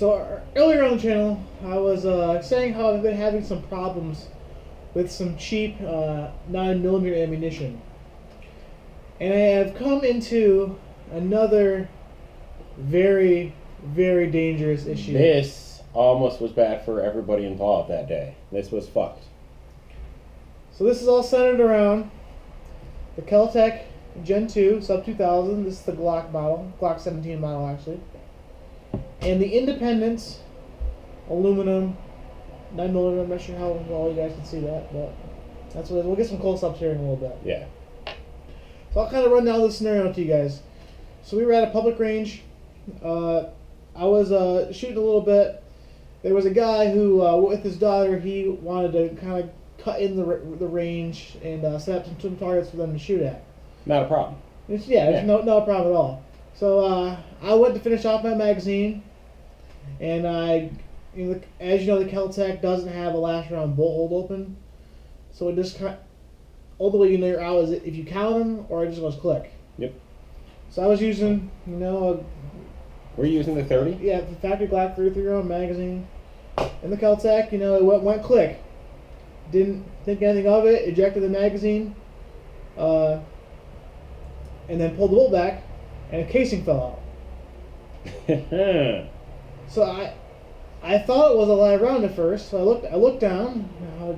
So earlier on the channel, I was saying how I've been having some problems with some cheap 9mm ammunition. And I have come into another very, very dangerous issue. This almost was bad for everybody involved that day. This was fucked. So this is all centered around the Kel-Tec Gen 2 Sub 2000. This is the Glock model, Glock 17 model actually. And the Independence aluminum 9mm. I'm not sure how well you guys can see that, but that's what it is. We'll get some close-ups here in a little bit. Yeah. So I'll kind of run down the scenario to you guys. So we were at a public range. I was shooting a little bit. There was a guy who, with his daughter, he wanted to kind of cut in the range and set up some targets for them to shoot at. Not a problem. It's no problem at all. So I went to finish off my magazine, and as you know, the Kel-Tec doesn't have a last round bolt hold open, so it just all the way you know you're out is if you count them or it just goes click. Yep. So I was using, Were you using the 30? Yeah, the factory Glock 33 round magazine, and the Kel-Tec. It went click. Didn't think anything of it. Ejected the magazine, and then pulled the bolt back, and a casing fell out. So I thought it was a live round at first. So I looked down.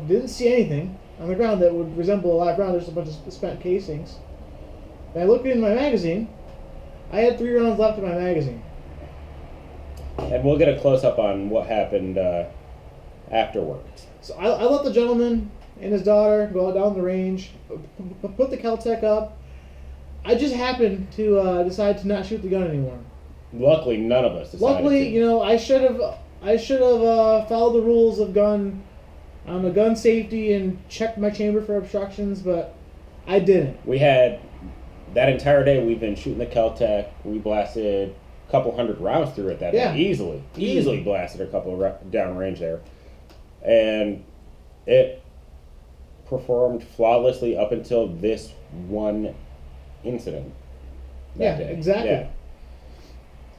Didn't see anything on the ground that would resemble a live round. There's a bunch of spent casings. And I looked in my magazine. I had 3 rounds left in my magazine. And we'll get a close-up on what happened afterwards. So I let the gentleman and his daughter go down the range, put the Kel-Tec up. I just happened to decide to not shoot the gun anymore. Luckily, none of us decided Luckily, to. I should have followed the rules of gun safety and checked my chamber for obstructions, but I didn't. We had that entire day. We've been shooting the Kel-Tec. We blasted a couple hundred rounds through it that day. Easily blasted a couple of down range there, and it performed flawlessly up until this one incident. Yeah, day. Exactly. Yeah.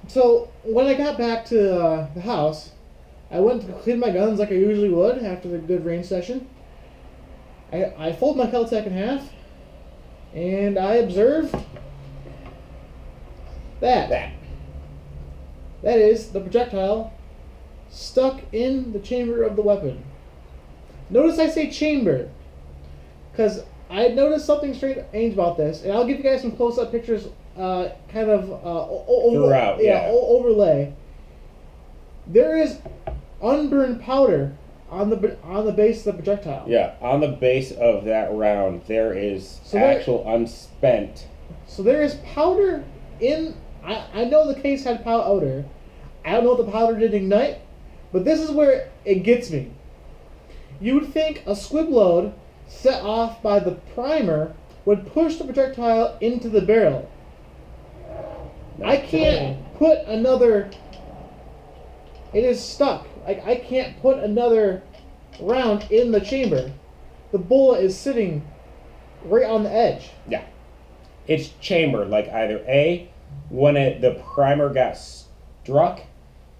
So when I got back to the house, I went to clean my guns like I usually would after the good range session. I fold my Kel-Tec in half, and I observed that. That is the projectile stuck in the chamber of the weapon. Notice I say chamber, because I had noticed something strange about this, and I'll give you guys some close-up pictures, throughout. Overlay. There is unburned powder on the base of the projectile. Yeah, on the base of that round, there is actual unspent. So there is powder in. I know the case had powder. I don't know if the powder did ignite, but this is where it gets me. You would think a squib load set off by the primer would push the projectile into the barrel. I can't put another. It is stuck. I can't put another round in the chamber. The bullet is sitting right on the edge. Yeah. It's chambered, like either A, when the primer got struck,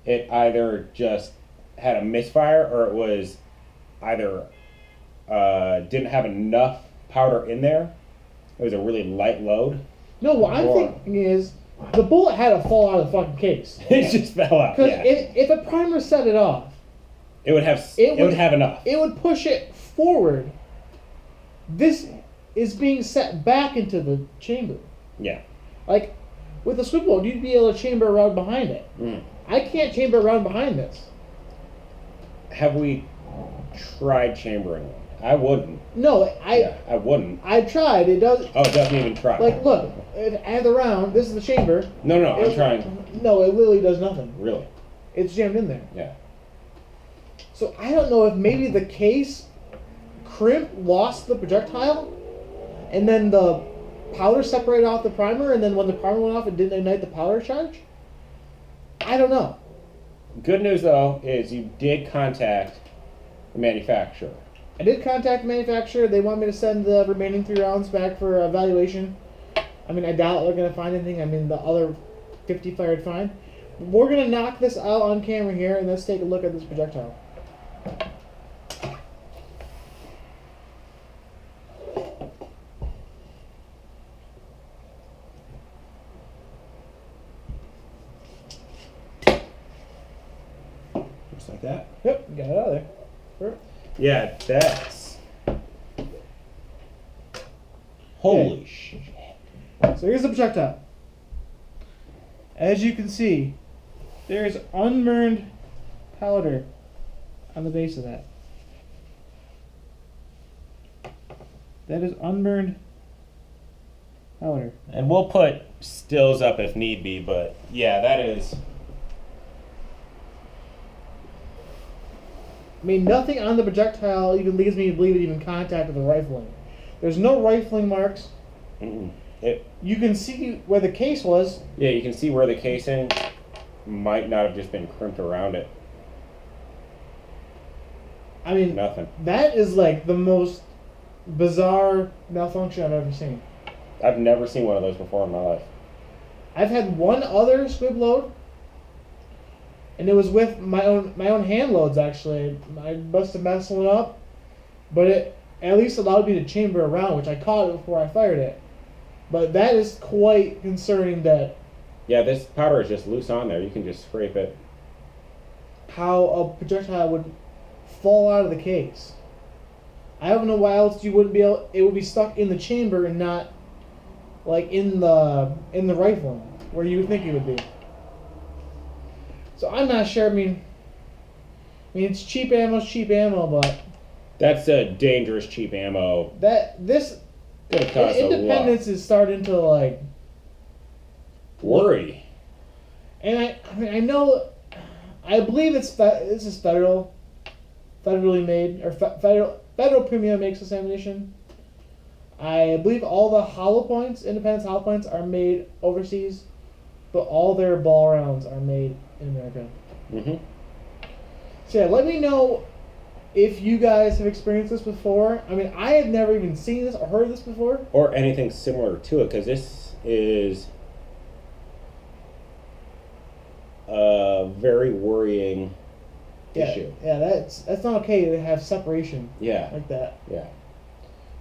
it either just had a misfire or it was either didn't have enough powder in there. It was a really light load. No, what I'm thinking is the bullet had to fall out of the fucking case. It just fell out. Because yeah. if a primer set it off, it would have enough. It would push it forward. This is being set back into the chamber. Yeah. Like with a squib load, you'd be able to chamber around behind it. I can't chamber around behind this. Have we tried chambering one? I wouldn't. No, I wouldn't. I tried. It does. Oh, it doesn't even try. Like, look, at the round, this is the chamber. No, I'm trying. No, it literally does nothing. Really? It's jammed in there. Yeah. So I don't know if maybe the case crimp lost the projectile, and then the powder separated off the primer, and then when the primer went off, it didn't ignite the powder charge. I don't know. Good news, though, is you did contact the manufacturer. I did contact the manufacturer. They want me to send the remaining 3 rounds back for evaluation. I mean, I doubt they're going to find anything. I mean, the other 50 fired fine. We're gonna knock this out on camera here, and let's take a look at this projectile. Just like that. Yep, got it out of there. Sure. Yeah, that's. Holy shit. So here's the projectile. As you can see, there's unburned powder on the base of that. That is unburned powder. And we'll put stills up if need be, but yeah, that is. I mean, nothing on the projectile even leads me to believe it even contacted the rifling. There's no rifling marks. You can see where the case was. Yeah, you can see where the casing might not have just been crimped around it. I mean, nothing. That is like the most bizarre malfunction I've ever seen. I've never seen one of those before in my life. I've had one other squib load, and it was with my own hand loads actually. I must have messed one up, but it at least allowed me to chamber around, which I caught it before I fired it. But that is quite concerning that... Yeah, this powder is just loose on there. You can just scrape it. How a projectile would fall out of the case. I don't know why else you wouldn't be able... It would be stuck in the chamber and not, like, in the rifling, where you would think it would be. So I'm not sure. I mean, it's cheap ammo, but... That's a dangerous cheap ammo. This... Independence is starting to like worry, and I mean I know, I believe this is federally made, or federal premium makes this ammunition. I believe all the hollow points, Independence hollow points, are made overseas, but all their ball rounds are made in America. So yeah, let me know if you guys have experienced this before. I mean, I have never even seen this or heard of this before. Or anything similar to it, because this is a very worrying issue. Yeah, that's not okay to have separation. Yeah. Like that. Yeah.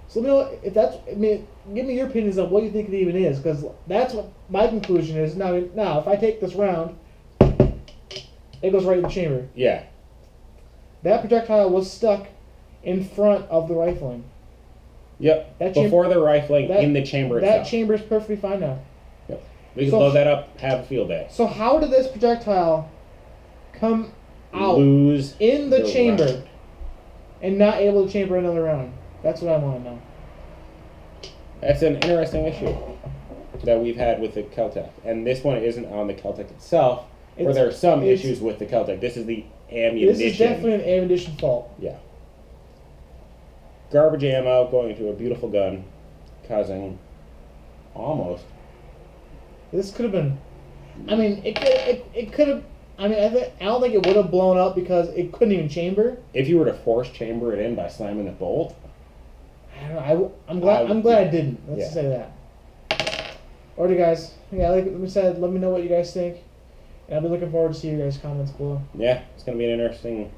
So let me know if that's. I mean, give me your opinions on what you think it even is, because that's what my conclusion is. Now, if I take this round, it goes right in the chamber. Yeah. That projectile was stuck in front of the rifling. Yep. Before the rifling, in the chamber itself. That chamber is perfectly fine now. Yep. We can load that up, have a field day. So how did this projectile come out Lose in the chamber round. and not able to chamber another round? That's what I want to know. That's an interesting issue that we've had with the Kel-Tec. And this one isn't on the Kel-Tec itself, where there are some issues with the Kel-Tec. This is the ammunition. This is definitely an ammunition fault. Yeah. Garbage ammo going into a beautiful gun, causing almost. This could have been. I mean, it could have. I mean, I don't think it would have blown up because it couldn't even chamber. If you were to force chamber it in by slamming the bolt. I don't know. I'm glad I didn't. Let's say that. Alrighty, guys. Yeah, like we said, let me know what you guys think. And I'll be looking forward to see your guys' comments below. Yeah, it's going to be an interesting